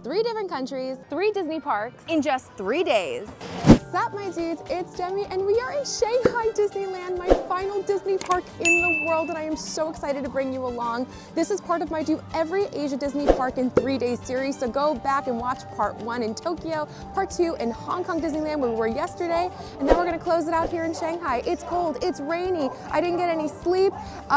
3 different countries, 3 Disney parks in just 3 days. What's up, my dudes? It's Demi, and we are in Shanghai Disneyland, my final Disney park in the world, and I am so excited to bring you along. This is part of my Do Every Asia Disney Park in 3 Days series, so go back and watch part 1 in Tokyo, part 2 in Hong Kong Disneyland, where we were yesterday, and then we're gonna close it out here in Shanghai. It's cold, it's rainy, I didn't get any sleep.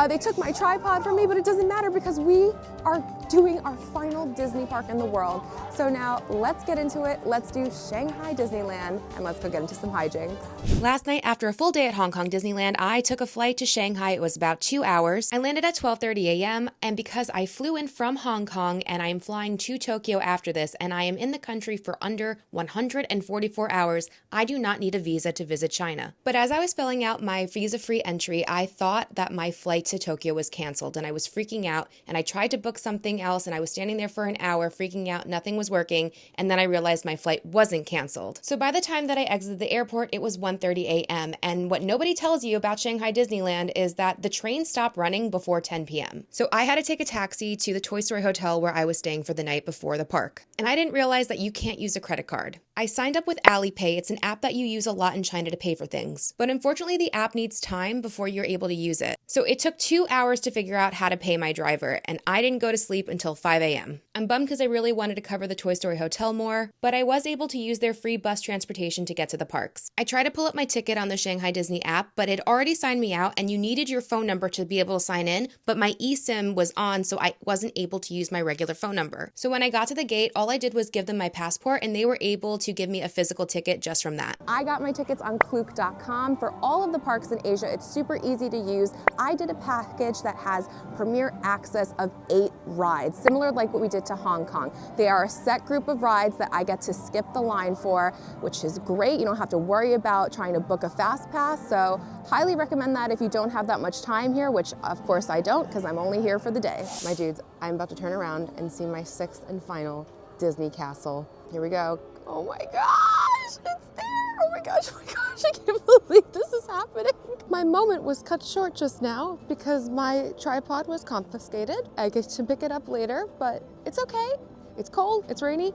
They took my tripod from me, but it doesn't matter because we are doing our final Disney park in the world. So now let's get into it. Let's do Shanghai Disneyland, and let's go get into some hijinks. Last night, after a full day at Hong Kong Disneyland, I took a flight to Shanghai. It was about 2 hours. I landed at 12:30 a.m. and because I flew in from Hong Kong and I am flying to Tokyo after this and I am in the country for under 144 hours, I do not need a visa to visit China. But as I was filling out my visa-free entry, I thought that my flight to Tokyo was canceled and I was freaking out, and I tried to book something else and I was standing there for an hour freaking out, nothing was working, and then I realized my flight wasn't canceled. So by the time that I exited the airport, it was 1:30 a.m. and what nobody tells you about Shanghai Disneyland is that the trains stop running before 10 p.m. So I had to take a taxi to the Toy Story Hotel where I was staying for the night before the park. And I didn't realize that you can't use a credit card. I signed up with Alipay. It's an app that you use a lot in China to pay for things. But unfortunately, the app needs time before you're able to use it. So it took 2 hours to figure out how to pay my driver, and I didn't go to sleep until 5 a.m. I'm bummed because I really wanted to cover the Toy Story Hotel more, but I was able to use their free bus transportation to get to the parks. I tried to pull up my ticket on the Shanghai Disney app, but it already signed me out and you needed your phone number to be able to sign in, but my eSIM was on, so I wasn't able to use my regular phone number. So when I got to the gate, all I did was give them my passport and they were able to give me a physical ticket just from that. I got my tickets on Klook.com. For all of the parks in Asia, it's super easy to use. I did a package that has premier access of 8 rides, similar like what we did to Hong Kong. They are a set group of rides that I get to skip the line for, which is great. You don't have to worry about trying to book a fast pass, so highly recommend that if you don't have that much time here, which of course I don't because I'm only here for the day. My dudes, I'm about to turn around and see my 6th and final Disney castle. Here we go. Oh my gosh, it's there! Oh my gosh, I can't believe this is happening. My moment was cut short just now because my tripod was confiscated. I get to pick it up later, but it's okay. It's cold, it's rainy,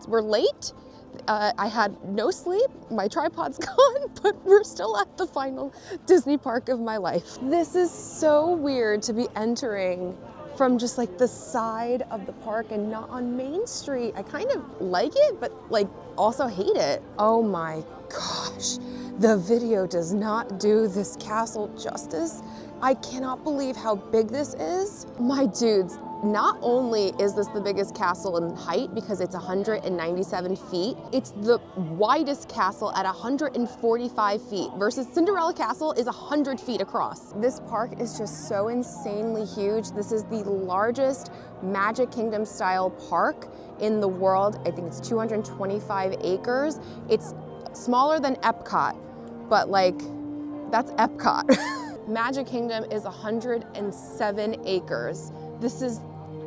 we're late. I had no sleep, my tripod's gone, but we're still at the final Disney park of my life. This is so weird to be entering from just like the side of the park and not on Main Street. I kind of like it, but like also hate it. Oh my gosh, the video does not do this castle justice. I cannot believe how big this is. My dudes, not only is this the biggest castle in height because it's 197 feet, it's the widest castle at 145 feet versus Cinderella Castle is 100 feet across. This park is just so insanely huge. This is the largest Magic Kingdom style park in the world. I think it's 225 acres. It's smaller than Epcot, but like, that's Epcot. Magic Kingdom is 107 acres. This is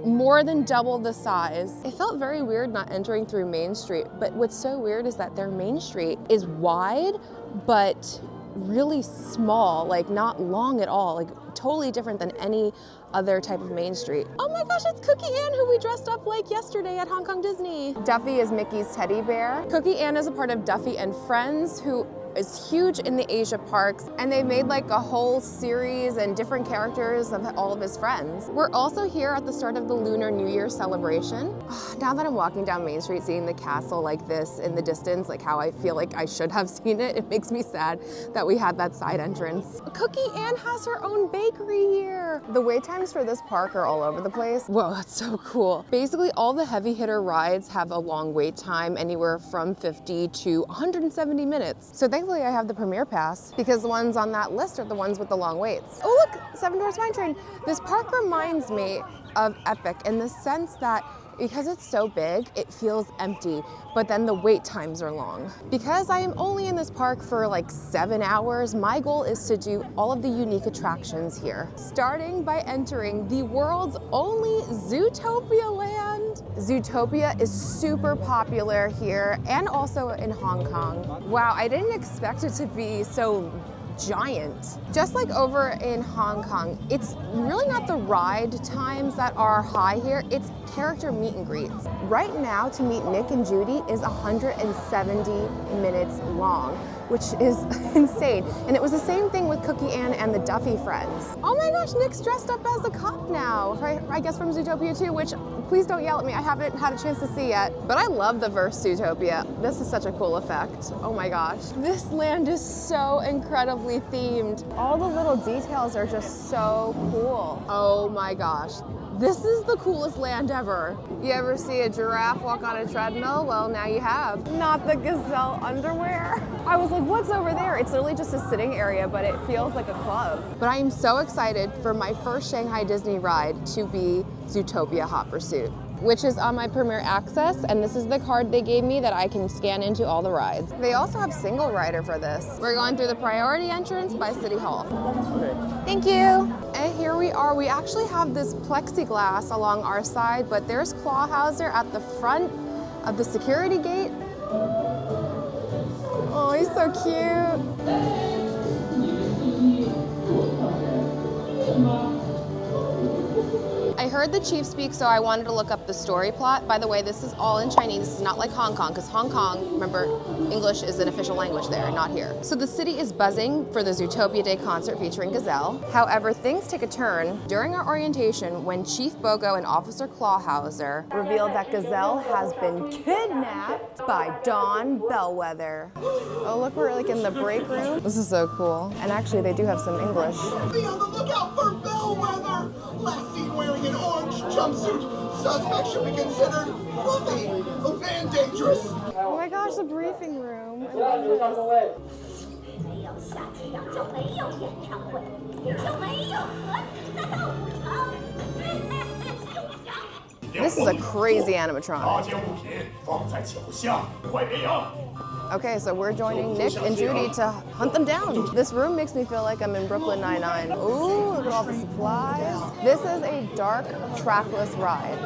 more than double the size. It felt very weird not entering through Main Street, but what's so weird is that their Main Street is wide, but really small, like not long at all, like totally different than any other type of Main Street. Oh my gosh, it's Cookie Ann, who we dressed up like yesterday at Hong Kong Disney. Duffy is Mickey's teddy bear. Cookie Ann is a part of Duffy and Friends, who is huge in the Asia parks, and they made like a whole series and different characters of all of his friends. We're also here at the start of the Lunar New Year celebration. Now that I'm walking down Main Street seeing the castle like this in the distance, like how I feel like I should have seen it, it makes me sad that we had that side entrance. Cookie Ann has her own bakery here. The wait times for this park are all over the place. Whoa, that's so cool. Basically all the heavy hitter rides have a long wait time, anywhere from 50 to 170 minutes. So thankfully I have the Premier Pass because the ones on that list are the ones with the long waits. Oh look, Seven Dwarfs Mine Train. This park reminds me of Epic in the sense that because it's so big, it feels empty, but then the wait times are long. Because I am only in this park for like 7 hours, my goal is to do all of the unique attractions here. Starting by entering the world's only Zootopia Land. Zootopia is super popular here and also in Hong Kong. Wow, I didn't expect it to be so giant. Just like over in Hong Kong, it's really not the ride times that are high here, it's character meet and greets. Right now, to meet Nick and Judy is 170 minutes long, which is insane. And it was the same thing with Cookie Ann and the Duffy friends. Oh my gosh, Nick's dressed up as a cop now, I guess from Zootopia 2, which please don't yell at me, I haven't had a chance to see yet. But I love the verse Zootopia. This is such a cool effect. Oh my gosh. This land is so incredibly themed. All the little details are just so cool. Oh my gosh. This is the coolest land ever. You ever see a giraffe walk on a treadmill? Well, now you have. Not the gazelle underwear. I was like, what's over there? It's literally just a sitting area, but it feels like a club. But I am so excited for my first Shanghai Disney ride to be Zootopia Hot Pursuit, which is on my Premier Access, and this is the card they gave me that I can scan into all the rides. They also have single rider for this. We're going through the priority entrance by City Hall. Thank you. And here we are. We actually have this plexiglass along our side, but there's Clawhauser at the front of the security gate. Oh, he's so cute. I heard the chief speak, so I wanted to look up the story plot. By the way, this is all in Chinese. This is not like Hong Kong, because Hong Kong, remember, English is an official language there, not here. So the city is buzzing for the Zootopia Day concert featuring Gazelle. However, things take a turn during our orientation when Chief Bogo and Officer Clawhauser revealed that Gazelle has been kidnapped by Dawn Bellwether. Oh, look, we're like in the break room. This is so cool. And actually, they do have some English. Be on the lookout for Bellwether! Last seen wearing an orange jumpsuit. Suspect should be considered fluffy and dangerous. Oh my gosh, the briefing room. This is a crazy animatronic. Okay, so we're joining Nick and Judy to hunt them down. This room makes me feel like I'm in Brooklyn Nine-Nine. Ooh, look at all the supplies. This is a dark, trackless ride.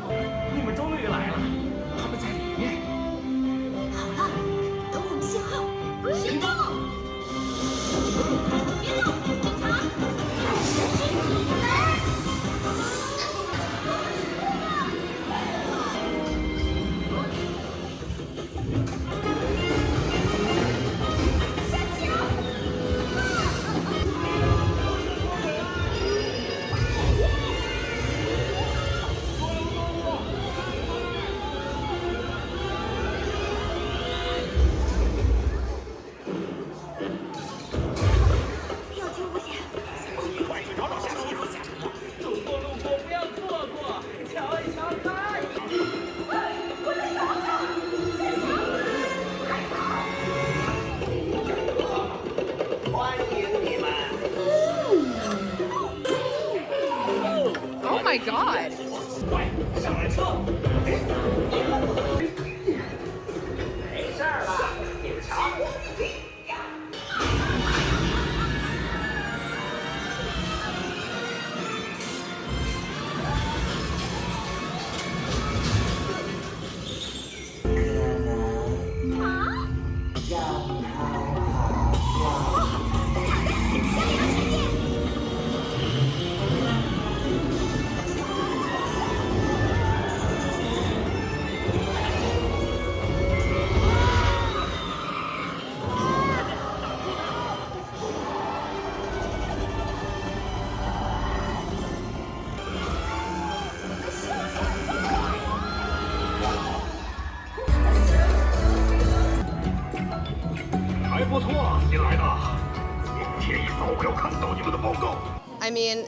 Oh my God. I mean,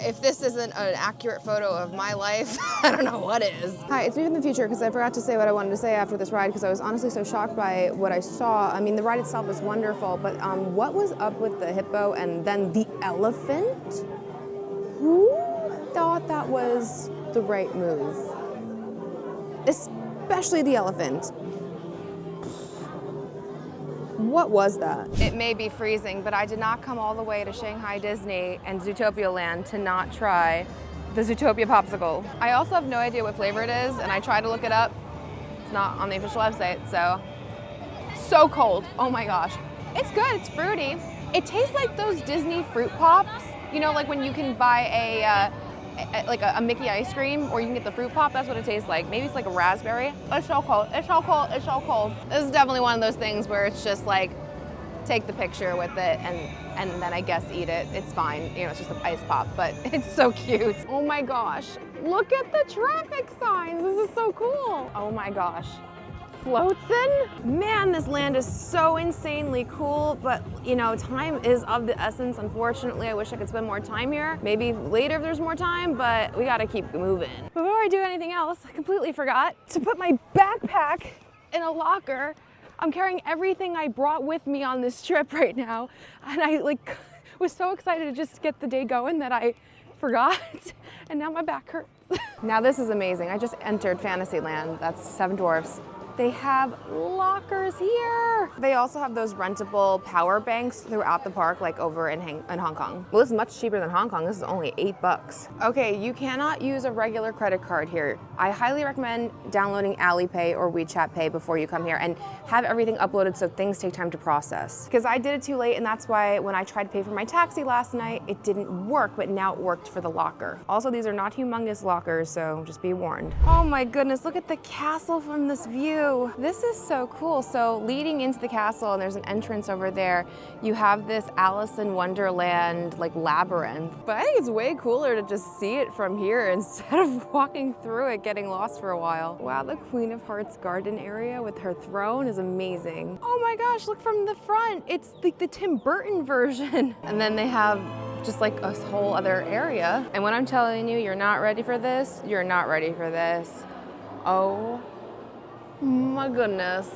if this isn't an accurate photo of my life, I don't know what is. Hi, it's me from the future because I forgot to say what I wanted to say after this ride because I was honestly so shocked by what I saw. I mean, the ride itself was wonderful, but what was up with the hippo and then the elephant? Who thought that was the right move? Especially the elephant. What was that? It may be freezing, but I did not come all the way to Shanghai Disney and Zootopia Land to not try the Zootopia Popsicle. I also have no idea what flavor it is, and I tried to look it up. It's not on the official website, so cold. Oh my gosh. It's good, it's fruity. It tastes like those Disney fruit pops. You know, like when you can buy a Mickey ice cream, or you can get the fruit pop. That's what it tastes like. Maybe it's like a raspberry. It's so cold. It's so cold. It's so cold. This is definitely one of those things where it's just like, take the picture with it and then I guess eat it. It's fine. You know, it's just an ice pop, but it's so cute. Oh my gosh. Look at the traffic signs. This is so cool. Oh my gosh. Floatsin'? Man, this land is so insanely cool, but you know, time is of the essence. Unfortunately, I wish I could spend more time here. Maybe later if there's more time, but we gotta keep moving. Before I do anything else, I completely forgot to put my backpack in a locker. I'm carrying everything I brought with me on this trip right now, and I was so excited to just get the day going that I forgot, and now my back hurts. Now this is amazing. I just entered Fantasyland. That's Seven Dwarfs. They have lockers here. They also have those rentable power banks throughout the park, like over in Hong Kong. Well, this is much cheaper than Hong Kong. This is only $8. Okay, you cannot use a regular credit card here. I highly recommend downloading Alipay or WeChat Pay before you come here and have everything uploaded so things take time to process. Because I did it too late, and that's why when I tried to pay for my taxi last night, it didn't work, but now it worked for the locker. Also, these are not humongous lockers, so just be warned. Oh my goodness, look at the castle from this view. This is so cool. So leading into the castle, and there's an entrance over there, you have this Alice in Wonderland like labyrinth. But I think it's way cooler to just see it from here instead of walking through it, getting lost for a while. Wow, the Queen of Hearts garden area with her throne is amazing. Oh my gosh, look from the front. It's like the Tim Burton version. And then they have just like a whole other area. And when I'm telling you, you're not ready for this, you're not ready for this. Oh my goodness.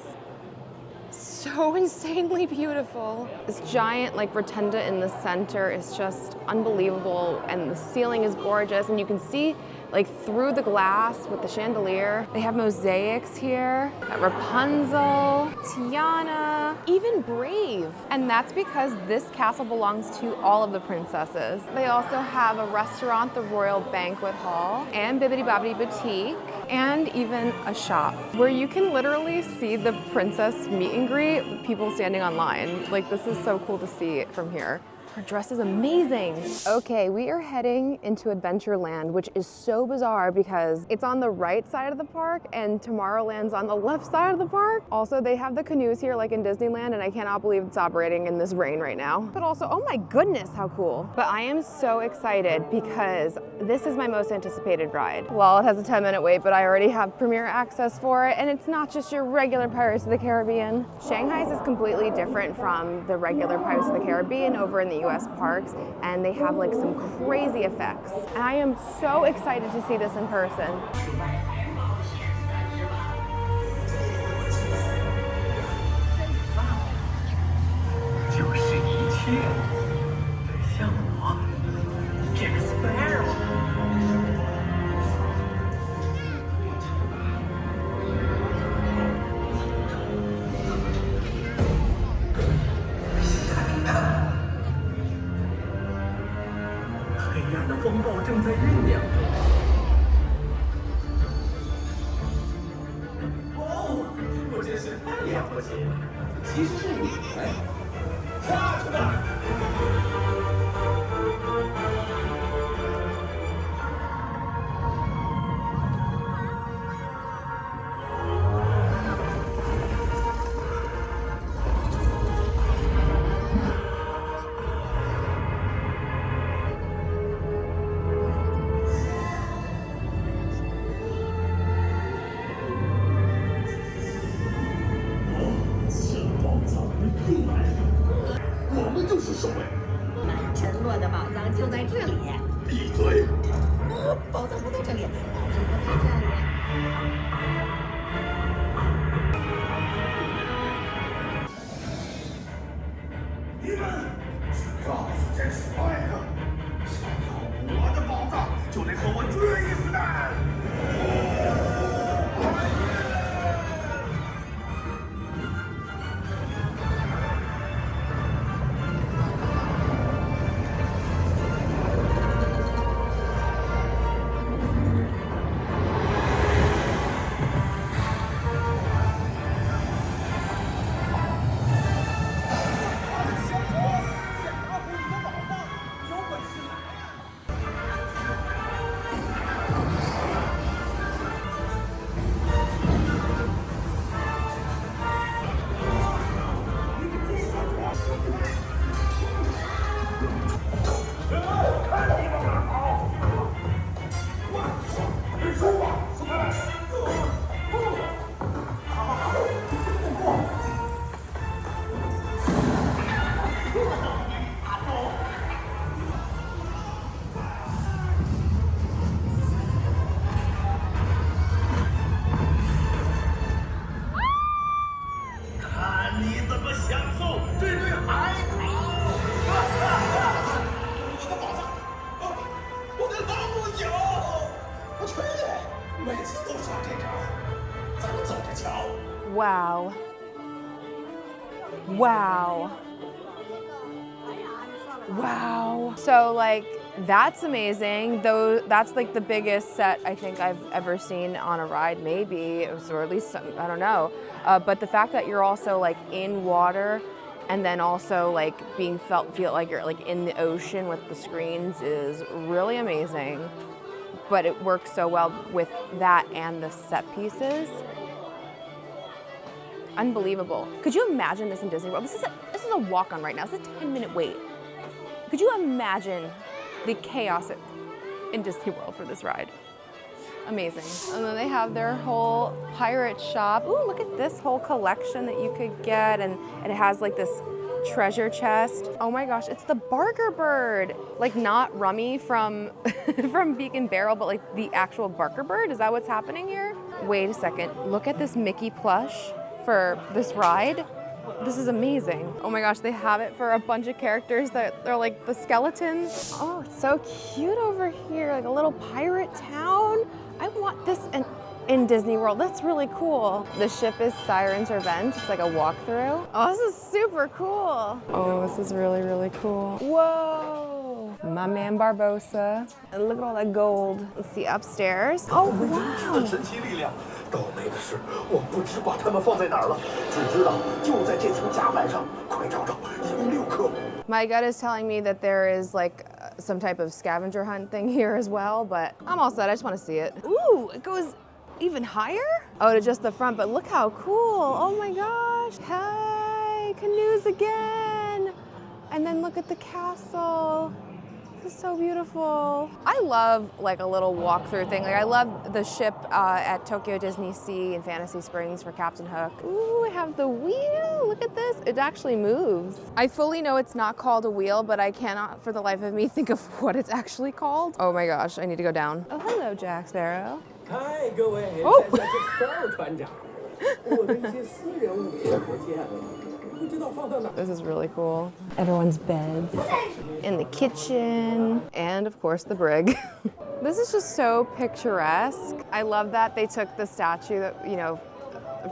So insanely beautiful. This giant like rotunda in the center is just unbelievable, and the ceiling is gorgeous, and you can see like through the glass with the chandelier. They have mosaics here. Got Rapunzel, Tiana, even Brave. And that's because this castle belongs to all of the princesses. They also have a restaurant, the Royal Banquet Hall, and Bibbidi Bobbidi Boutique, and even a shop where you can literally see the princess meet and greet with people standing online. Like, this is so cool to see it from here. Her dress is amazing. Okay, we are heading into Adventureland, which is so bizarre because it's on the right side of the park and Tomorrowland's on the left side of the park. Also, they have the canoes here like in Disneyland, and I cannot believe it's operating in this rain right now. But also, oh my goodness, how cool. But I am so excited because this is my most anticipated ride. Well, it has a 10-minute wait, but I already have premier access for it, and it's not just your regular Pirates of the Caribbean. Shanghai's is completely different from the regular Pirates of the Caribbean over in the US parks, and they have like some crazy effects. And I am so excited to see this in person. Wow. Wow. Wow. So like, that's amazing. Though that's like the biggest set I think I've ever seen on a ride, maybe, or at least, I don't know. But the fact that you're also like in water and then also like feel like you're like in the ocean with the screens is really amazing. But it works so well with that and the set pieces. Unbelievable. Could you imagine this in Disney World? This is a walk-on right now. It's a 10-minute wait. Could you imagine the chaos in Disney World for this ride? Amazing. And then they have their whole pirate shop. Ooh, look at this whole collection that you could get. And it has like this treasure chest. Oh my gosh, it's the Barker Bird. Like not Rummy from, from Beacon Barrel, but like the actual Barker Bird. Is that what's happening here? Wait a second. Look at this Mickey plush for this ride. This is amazing. Oh my gosh, they have it for a bunch of characters that they're like the skeletons. Oh, it's so cute over here, like a little pirate town. I want this in Disney World. That's really cool. The ship is Siren's Revenge. It's like a walkthrough. Oh, this is super cool. Oh, this is really, really cool. Whoa, my man Barbosa. And look at all that gold. Let's see upstairs. Oh, wow. 倒霉的是，我不知把它们放在哪儿了，只知道就在这层甲板上。快找找，有6颗。 My gut is telling me that there is like some type of scavenger hunt thing here as well, but I'm all set. I just want to see it. Ooh, it goes even higher? Oh, to just the front, but look how cool. Oh my gosh. Hey, canoes again. And then look at the castle. This is so beautiful. I love like a little walkthrough thing. Like I love the ship at Tokyo Disney Sea and Fantasy Springs for Captain Hook. Ooh, I have the wheel. Look at this. It actually moves. I fully know it's not called a wheel, but I cannot for the life of me think of what it's actually called. Oh my gosh, I need to go down. Oh, hello, Jack Sparrow. Hi, 各位， Oh. 在下是Sparrow 船长。我的一些私人物品不见了，不知道放到哪。 This is really cool. Everyone's beds, in the kitchen, and of course the brig. This is just so picturesque. I love that they took the statue that, you know,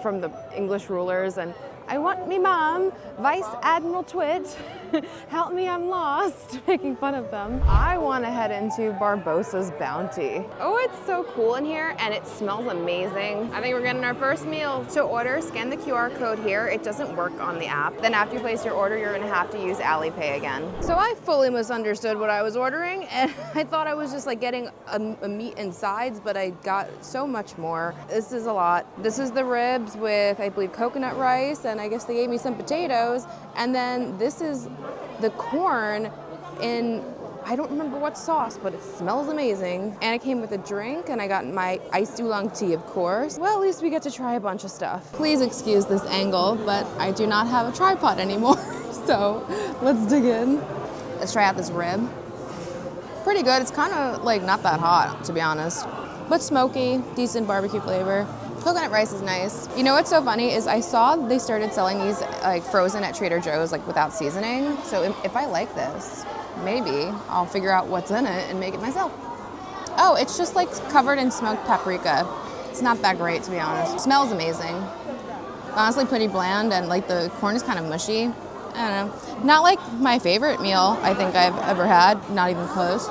from the English rulers and I want me mom, Vice Admiral Twitch, help me, I'm lost, making fun of them. I want to head into Barbosa's Bounty. Oh, it's so cool in here and it smells amazing. I think we're getting our first meal. To order, scan the QR code here. It doesn't work on the app. Then after you place your order, you're gonna have to use Alipay again. So I fully misunderstood what I was ordering and I thought I was just like getting a meat and sides, but I got so much more. This is a lot. This is the ribs with, I believe, coconut rice, and I guess they gave me some potatoes, and then this is the corn in, I don't remember what sauce, but it smells amazing. And it came with a drink, and I got my iced oolong tea, of course. Well, at least we get to try a bunch of stuff. Please excuse this angle, but I do not have a tripod anymore, so let's dig in. Let's try out this rib. Pretty good. It's kind of like not that hot, to be honest, but smoky, decent barbecue flavor. Coconut rice is nice. You know what's so funny is I saw they started selling these like frozen at Trader Joe's like without seasoning. So if I like this, maybe I'll figure out what's in it and make it myself. Oh, it's just like covered in smoked paprika. It's not that great, to be honest. It smells amazing. Honestly, pretty bland, and like the corn is kind of mushy. I don't know. Not like my favorite meal I think I've ever had, not even close.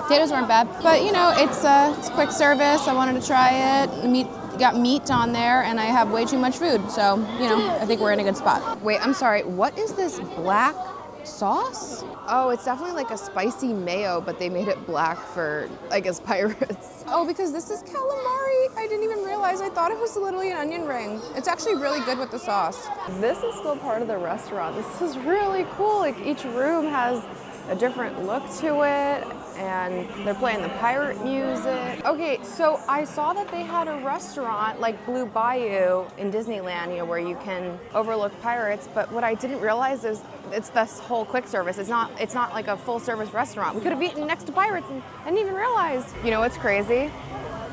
Potatoes weren't bad, but you know, it's quick service. I wanted to try it. Got meat on there, and I have way too much food, so you know, I think we're in a good spot. Wait, I'm sorry. What is this black sauce? Oh, it's definitely like a spicy mayo, but they made it black for, I guess, pirates. Oh, because this is calamari. I didn't even realize. I thought it was literally an onion ring. It's actually really good with the sauce. This is still part of the restaurant. This is really cool. Like each room has a different look to it, and they're playing the pirate music. Okay, so I saw that they had a restaurant like Blue Bayou in Disneyland, you know, where you can overlook pirates, but what I didn't realize is it's this whole quick service. It's not like a full service restaurant. We could have eaten next to pirates and I didn't even realize. You know what's crazy?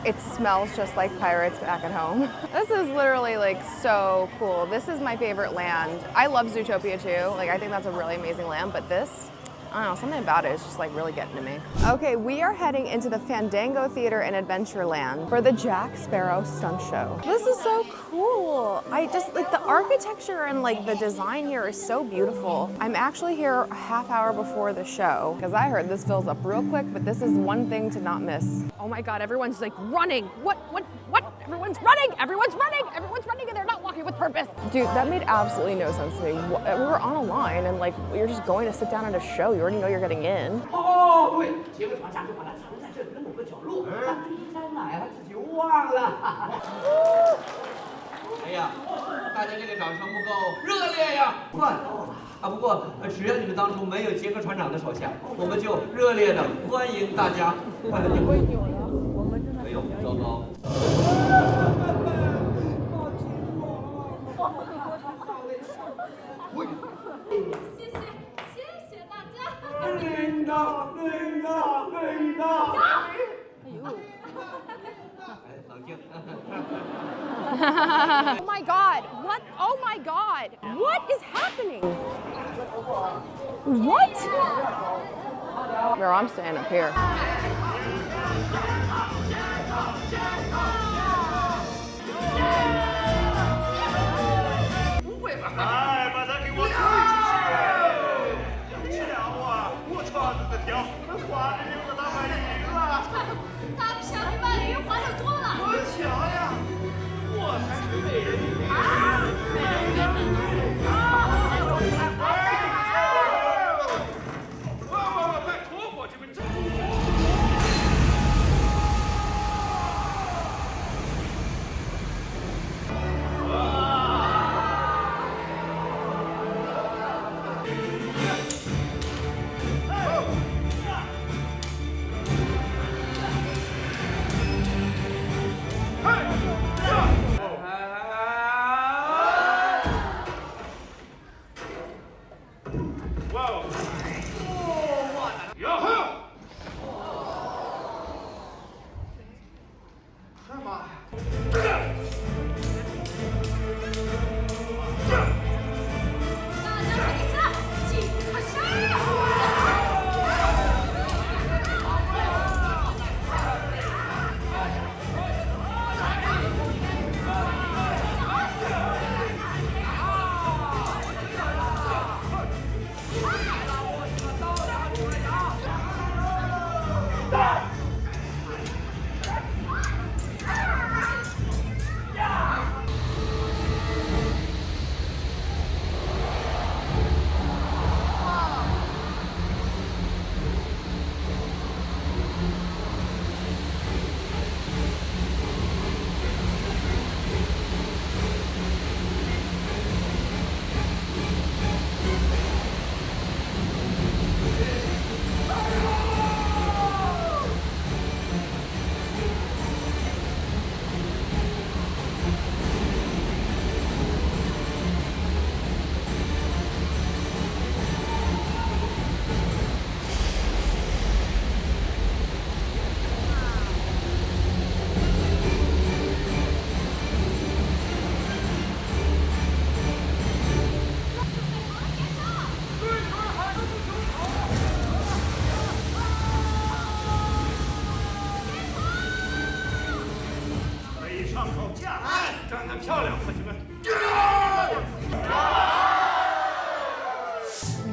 It smells just like pirates back at home. This is literally like so cool. This is my favorite land. I love Zootopia too. Like I think that's a really amazing land, but this I don't know, something about it is just like really getting to me. Okay, we are heading into the Fandango Theater in Adventureland for the Jack Sparrow stunt show. This is so cool. I just like the architecture and like the design here is so beautiful. I'm actually here a half hour before the show because I heard this fills up real quick, but this is one thing to not miss. Oh my God, everyone's like running. What? Everyone's running, and they're not walking with purpose. Dude, that made absolutely no sense to me. We were on a line and like you're just going to sit down at a show. You already know you're getting in. 哦，对，结果船长就把它藏在这里的某个角落，他第一天来了自己忘了。哎呀，大家这个掌声不够热烈呀！算了啊，不过只要你们当初没有杰克船长的手下，我们就热烈的欢迎大家。欢迎你们。没有，糟糕。 Oh my God, what? Oh my God, what is happening? What? Girl, I'm staying up here.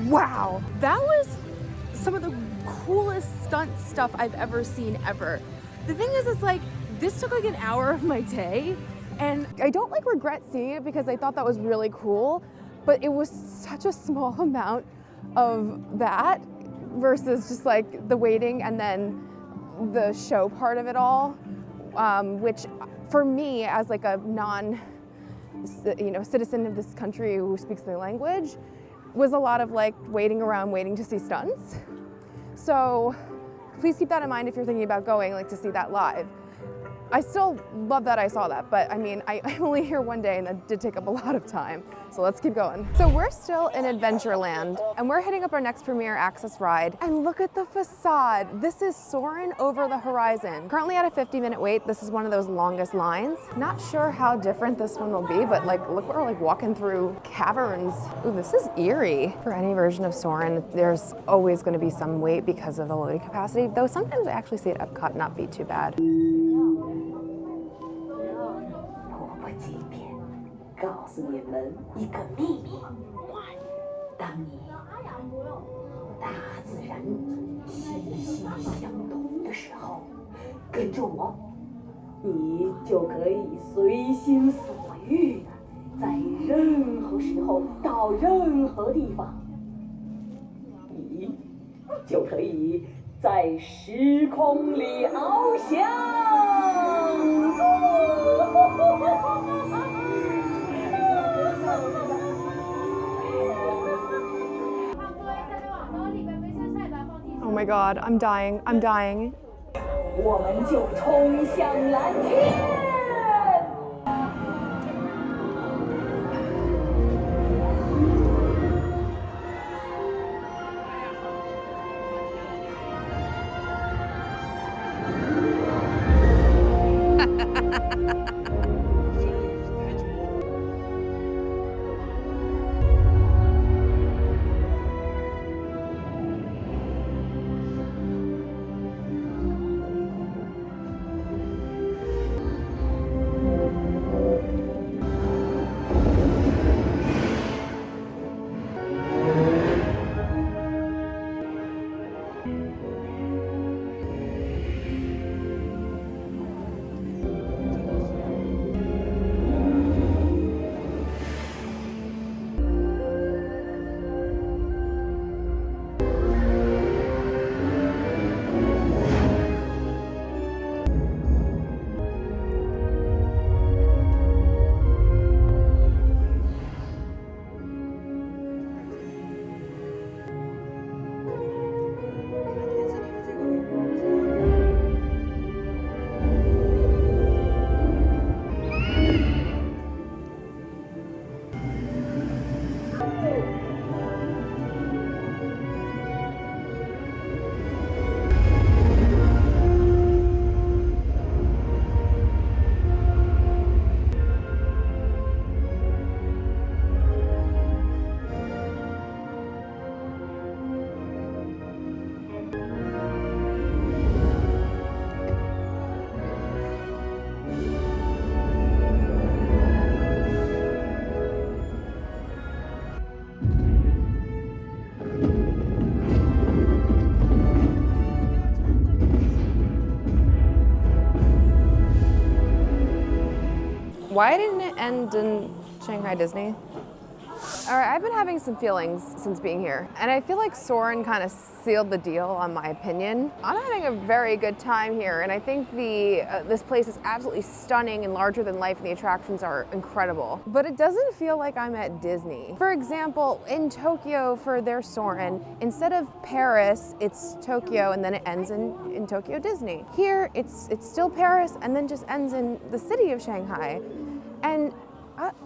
Wow, that was some of the coolest stunt stuff I've ever seen ever. The thing is, it's like, this took like an hour of my day, and I don't like regret seeing it because I thought that was really cool, but it was such a small amount of that versus just like the waiting and then the show part of it all, which for me as like a citizen of this country who speaks the language, was a lot of like waiting around, waiting to see stunts. So please keep that in mind if you're thinking about going like to see that live. I still love that I saw that, but I mean, I'm only here one day and that did take up a lot of time. So let's keep going. So we're still in Adventureland and we're hitting up our next Premier Access ride. And look at the facade. This is Soarin' over the horizon. Currently at a 50-minute wait. This is one of those longest lines. Not sure how different this one will be, but like, look, we're like walking through caverns. Ooh, this is eerie. For any version of Soarin', there's always gonna be some wait because of the loading capacity, though sometimes I actually see it at Epcot not be too bad. 今天告诉你们一个秘密：当你大自然息息相通的时候，跟着我，你就可以随心所欲的在任何时候到任何地方，你就可以在时空里翱翔。Oh my God, I'm dying, I'm dying. 我们就冲向蓝天。 Why didn't it end in Shanghai Disney? All right, I've been having some feelings since being here, and I feel like Soarin' kind of sealed the deal on my opinion. I'm having a very good time here, and I think this place is absolutely stunning and larger than life, and the attractions are incredible. But it doesn't feel like I'm at Disney. For example, in Tokyo for their Soarin', instead of Paris, it's Tokyo, and then it ends in Tokyo Disney. Here, it's still Paris, and then just ends in the city of Shanghai. And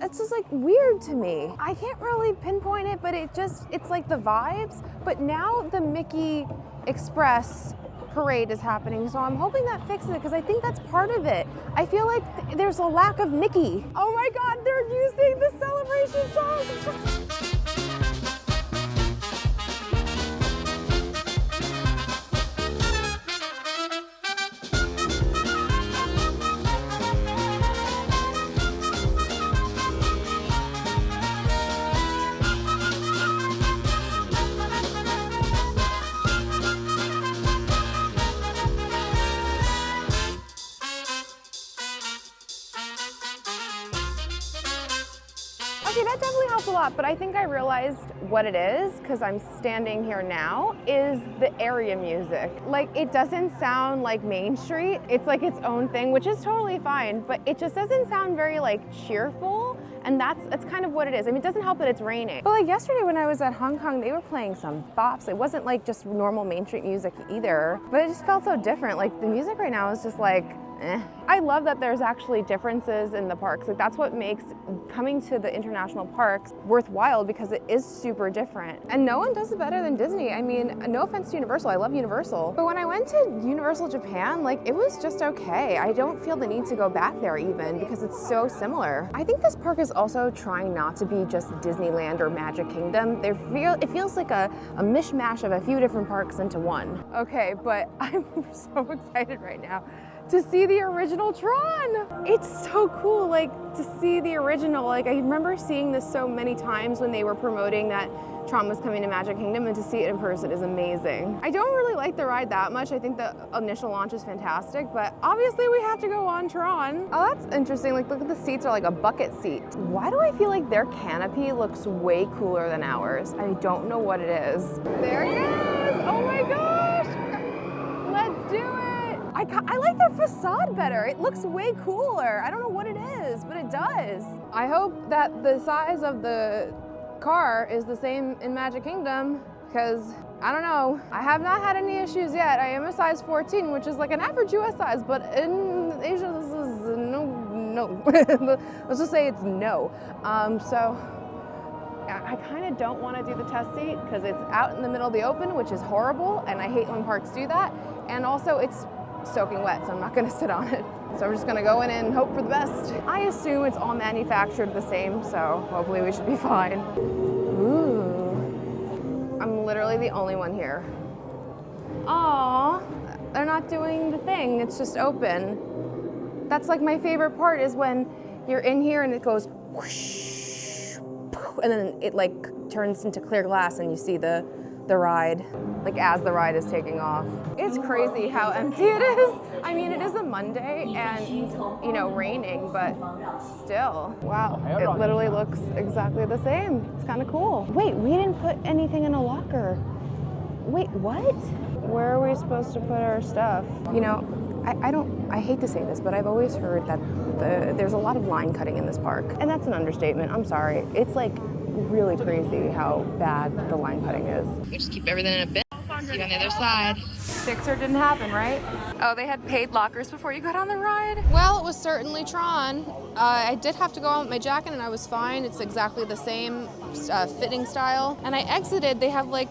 it's just like weird to me. I can't really pinpoint it, but it's like the vibes. But now the Mickey Express parade is happening, so I'm hoping that fixes it because I think that's part of it. I feel like there's a lack of Mickey. Oh my God, they're using the celebration song. Okay, that definitely helps a lot, but I think I realized what it is, because I'm standing here now, is the area music. Like, it doesn't sound like Main Street. It's like its own thing, which is totally fine, but it just doesn't sound very like cheerful, and that's kind of what it is. I mean, it doesn't help that it's raining. But like yesterday when I was at Hong Kong, they were playing some bops. It wasn't like just normal Main Street music either, but it just felt so different. Like the music right now is just like, I love that there's actually differences in the parks. Like that's what makes coming to the international parks worthwhile, because it is super different. And no one does it better than Disney. I mean, no offense to Universal, I love Universal. But when I went to Universal Japan, like it was just okay. I don't feel the need to go back there even, because it's so similar. I think this park is also trying not to be just Disneyland or Magic Kingdom. It feels like a mishmash of a few different parks into one. Okay, but I'm so excited right now to see the original TRON. It's so cool, like to see the original. Like I remember seeing this so many times when they were promoting that TRON was coming to Magic Kingdom, and to see it in person is amazing. I don't really like the ride that much. I think the initial launch is fantastic, but obviously we have to go on TRON. Oh, that's interesting. Like look at the seats, are like a bucket seat. Why do I feel like their canopy looks way cooler than ours? I don't know what it is. There it is! Oh my gosh! Let's do it! I like their facade better. It looks way cooler. I don't know what it is, but it does. I hope that the size of the car is the same in Magic Kingdom, because I don't know. I have not had any issues yet. I am a size 14, which is like an average US size, but in Asia, this is no. Let's just say it's no. So I kind of don't want to do the test seat because it's out in the middle of the open, which is horrible, and I hate when parks do that. And also it's soaking wet, so I'm not going to sit on it. So we're just going to go in and hope for the best. I assume it's all manufactured the same, so hopefully we should be fine. Ooh. I'm literally the only one here. Aww, they're not doing the thing, it's just open. That's like my favorite part, is when you're in here and it goes whoosh, and then it like turns into clear glass and you see the ride, like as the ride is taking off. It's crazy how empty it is. I mean, it is a Monday and, you know, raining, but still. Wow, it literally looks exactly the same. It's kind of cool. Wait, we didn't put anything in a locker. Wait, what? Where are we supposed to put our stuff? You know, I hate to say this, but I've always heard that there's a lot of line cutting in this park. And that's an understatement, I'm sorry. It's like really crazy how bad the line cutting is. We just keep everything in a bin. See you on the other side. Fixer didn't happen, right? Oh, they had paid lockers before you got on the ride? Well, it was certainly TRON. I did have to go on with my jacket and I was fine. It's exactly the same fitting style. And I exited, they have like,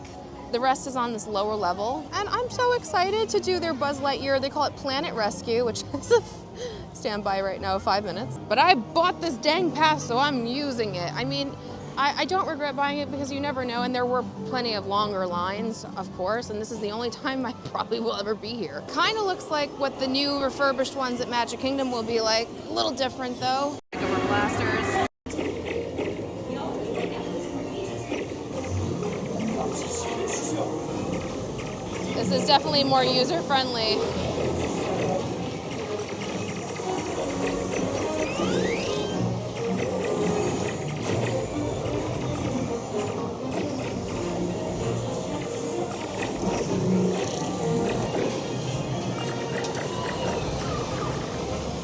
the rest is on this lower level. And I'm so excited to do their Buzz Lightyear, they call it Planet Rescue, which is a standby right now, 5 minutes. But I bought this dang pass, so I'm using it. I mean, I don't regret buying it because you never know, and there were plenty of longer lines, of course, and this is the only time I probably will ever be here. Kind of looks like what the new refurbished ones at Magic Kingdom will be like. A little different though. Over blasters. This is definitely more user-friendly.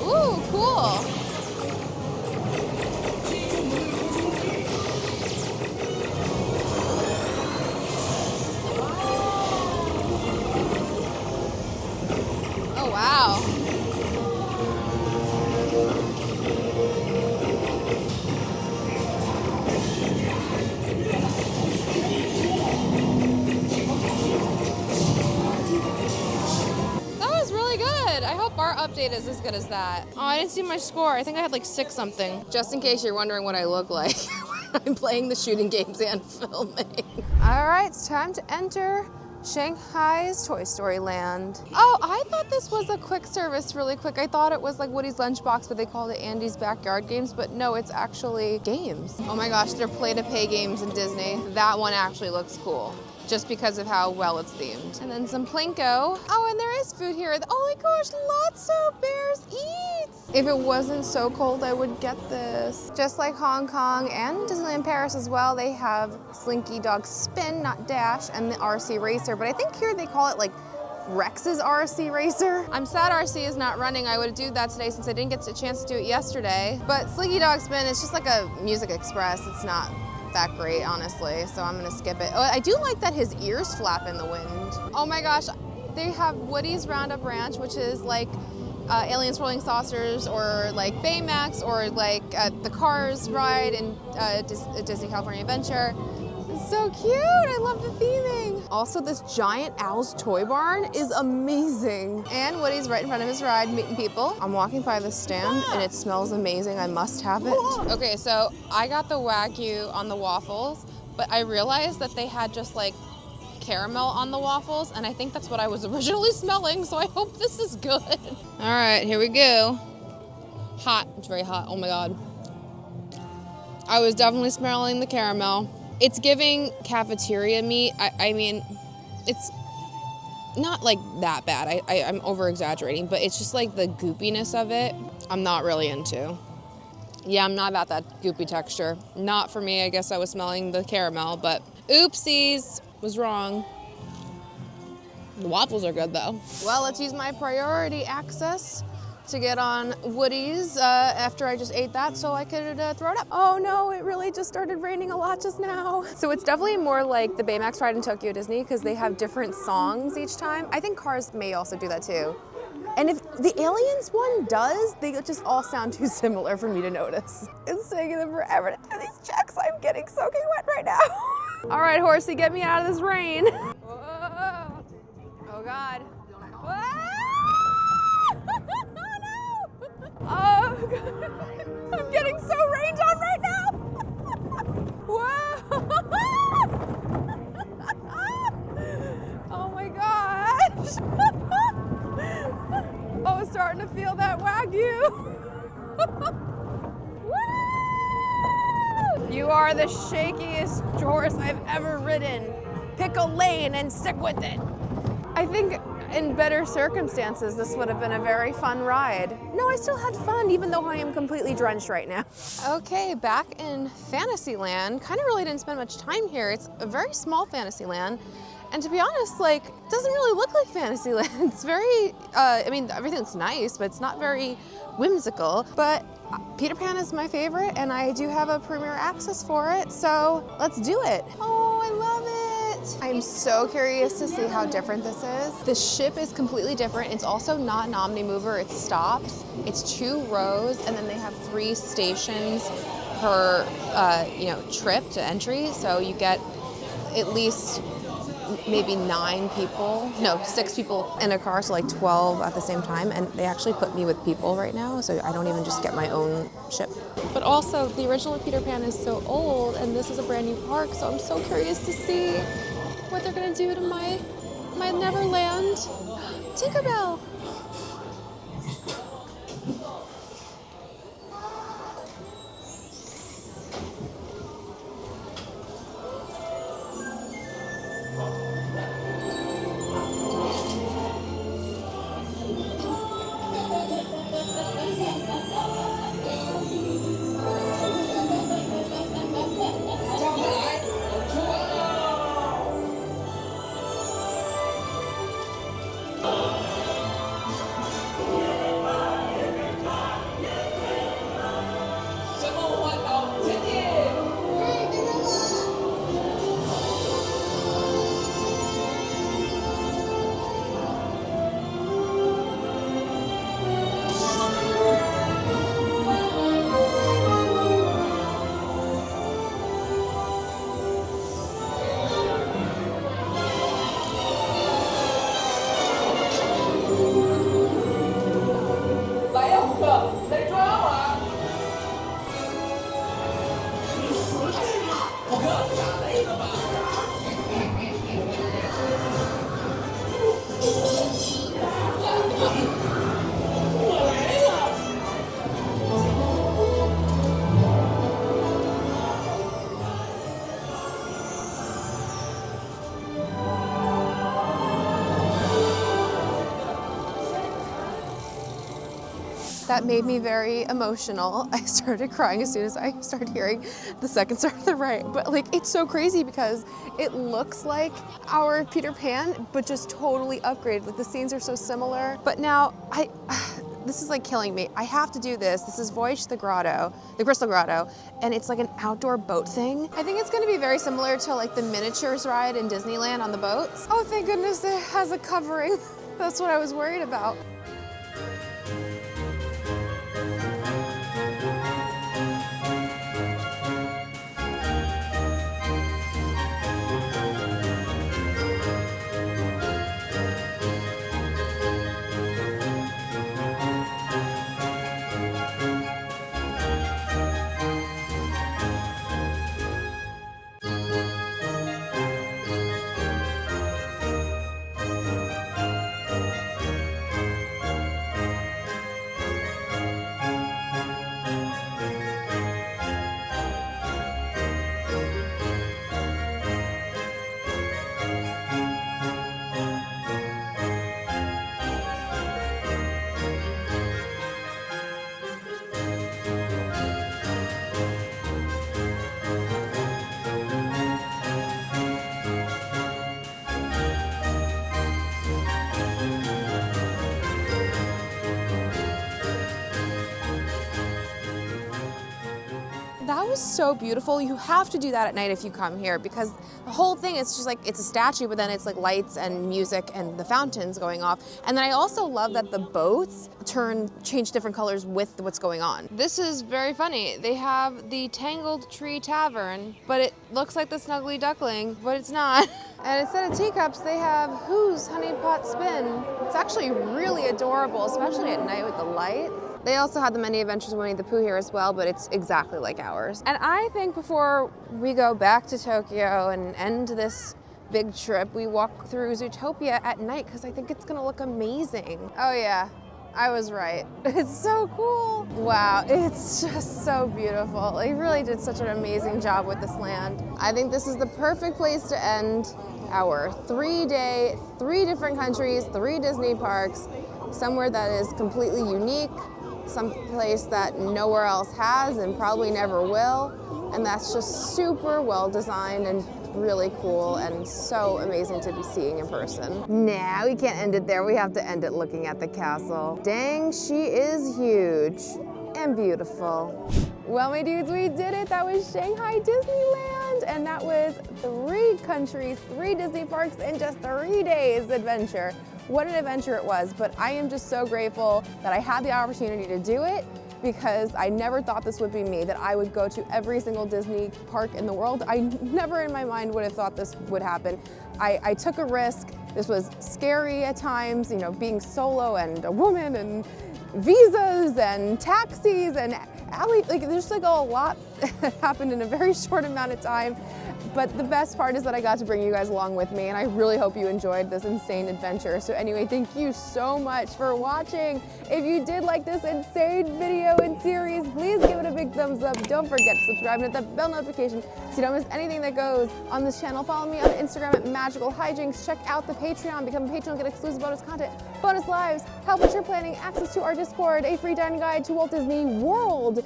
Ooh, cool. Oh, wow. Our update is as good as that. Oh, I didn't see my score. I think I had like 6 something. Just in case you're wondering what I look like. I'm playing the shooting games and filming. All right, it's time to enter Shanghai's Toy Story Land. Oh, I thought this was a quick service really quick. I thought it was like Woody's Lunchbox, but they called it Andy's Backyard Games, but no, it's actually games. Oh my gosh, they're play-to-pay games in Disney. That one actually looks cool, just because of how well it's themed. And then some Plinko. Oh, and there is food here. Oh my gosh, Lotso Bears Eats! If it wasn't so cold, I would get this. Just like Hong Kong and Disneyland Paris as well, they have Slinky Dog Spin, not Dash, and the RC Racer, but I think here they call it like Rex's RC Racer. I'm sad RC is not running. I would do that today since I didn't get a chance to do it yesterday. But Slinky Dog Spin, it's just like a Music Express. It's not that great, honestly, so I'm gonna skip it. Oh, I do like that his ears flap in the wind. Oh my gosh, they have Woody's Roundup Ranch, which is like Aliens Rolling Saucers or like Baymax or like the Cars ride in Disney California Adventure. It's so cute, I love the theming. Also, this giant Owl's Toy Barn is amazing. And Woody's right in front of his ride, meeting people. I'm walking by this stand and it smells amazing, I must have it. Okay, so I got the Wagyu on the waffles, but I realized that they had just like caramel on the waffles, and I think that's what I was originally smelling, so I hope this is good. All right, here we go. Hot, it's very hot, oh my God. I was definitely smelling the caramel. It's giving cafeteria meat. I mean, it's not like that bad. I'm over exaggerating, but it's just like the goopiness of it, I'm not really into. Yeah, I'm not about that goopy texture. Not for me, I guess I was smelling the caramel, but oopsies. Was wrong. The waffles are good though. Well, let's use my priority access to get on Woody's after I just ate that so I could throw it up. Oh no, it really just started raining a lot just now. So it's definitely more like the Baymax ride in Tokyo Disney because they have different songs each time. I think Cars may also do that too. And if the Aliens one does, they just all sound too similar for me to notice. It's taking them forever to do these checks. I'm getting soaking wet right now. All right, horsey, get me out of this rain. Whoa. Oh God. Whoa. Oh no. Oh God. I'm getting so rained on right now. Whoa. Oh my gosh. I was starting to feel that Wagyu. You are the shakiest horse I've ever ridden. Pick a lane and stick with it. I think in better circumstances, this would have been a very fun ride. No, I still had fun, even though I am completely drenched right now. Okay, back in Fantasyland. Kind of really didn't spend much time here. It's a very small Fantasyland. And to be honest, like, it doesn't really look like Fantasyland. It's very, I mean, everything's nice, but it's not very whimsical. But Peter Pan is my favorite, and I do have a premier access for it, so let's do it. Oh, I love it. I'm so curious to see how different this is. The ship is completely different. It's also not an omni-mover, it stops. It's 2 rows, and then they have 3 stations per, trip to entry, so you get at least maybe 6 people in a car, so like 12 at the same time, and they actually put me with people right now, so I don't even just get my own ship. But also, the original Peter Pan is so old, and this is a brand new park, so I'm so curious to see what they're gonna do to my Neverland. Tinkerbell! That made me very emotional. I started crying as soon as I started hearing the second star to the right. But like, it's so crazy because it looks like our Peter Pan, but just totally upgraded. Like the scenes are so similar. But now, this is like killing me. I have to do this. This is Voyage to the Grotto, the Crystal Grotto, and it's like an outdoor boat thing. I think it's gonna be very similar to like the miniatures ride in Disneyland on the boats. Oh, thank goodness it has a covering. That's what I was worried about. That was so beautiful. You have to do that at night if you come here because the whole thing is just like, it's a statue, but then it's like lights and music and the fountains going off. And then I also love that the boats change different colors with what's going on. This is very funny. They have the Tangled Tree Tavern, but it looks like the Snuggly Duckling, but it's not. And instead of teacups, they have Who's Honey Pot Spin. It's actually really adorable, especially at night with the lights. They also had the Many Adventures of Winnie the Pooh here as well, but it's exactly like ours. And I think before we go back to Tokyo and end this big trip, we walk through Zootopia at night because I think it's gonna look amazing. Oh yeah, I was right. It's so cool. Wow, it's just so beautiful. They really did such an amazing job with this land. I think this is the perfect place to end our 3-day, 3 different countries, 3 Disney parks, somewhere that is completely unique, some place that nowhere else has and probably never will, and that's just super well designed and really cool and so amazing to be seeing in person. Nah, we can't end it there. We have to end it looking at the castle. Dang, she is huge and beautiful. Well, my dudes, we did it. That was Shanghai Disneyland, and that was 3 countries, 3 Disney parks in just 3 days adventure. What an adventure it was, but I am just so grateful that I had the opportunity to do it because I never thought this would be me, that I would go to every single Disney park in the world. I never in my mind would have thought this would happen. I took a risk. This was scary at times, you know, being solo and a woman and visas and taxis and there's like a lot that happened in a very short amount of time. But the best part is that I got to bring you guys along with me, and I really hope you enjoyed this insane adventure. So anyway, thank you so much for watching. If you did like this insane video and series, please give it a big thumbs up. Don't forget to subscribe and hit that bell notification so you don't miss anything that goes on this channel. Follow me on Instagram at Magical Hijinx. Check out the Patreon. Become a patron, get exclusive bonus content, bonus lives, help with your planning, access to our Discord, a free dining guide to Walt Disney World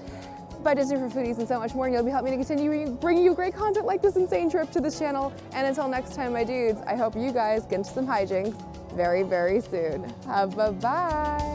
by Disney for Foodies, and so much more. And you'll be helping me to continue bringing you great content like this insane trip to this channel. And until next time, my dudes, I hope you guys get into some hijinks very, very soon. Bye-bye.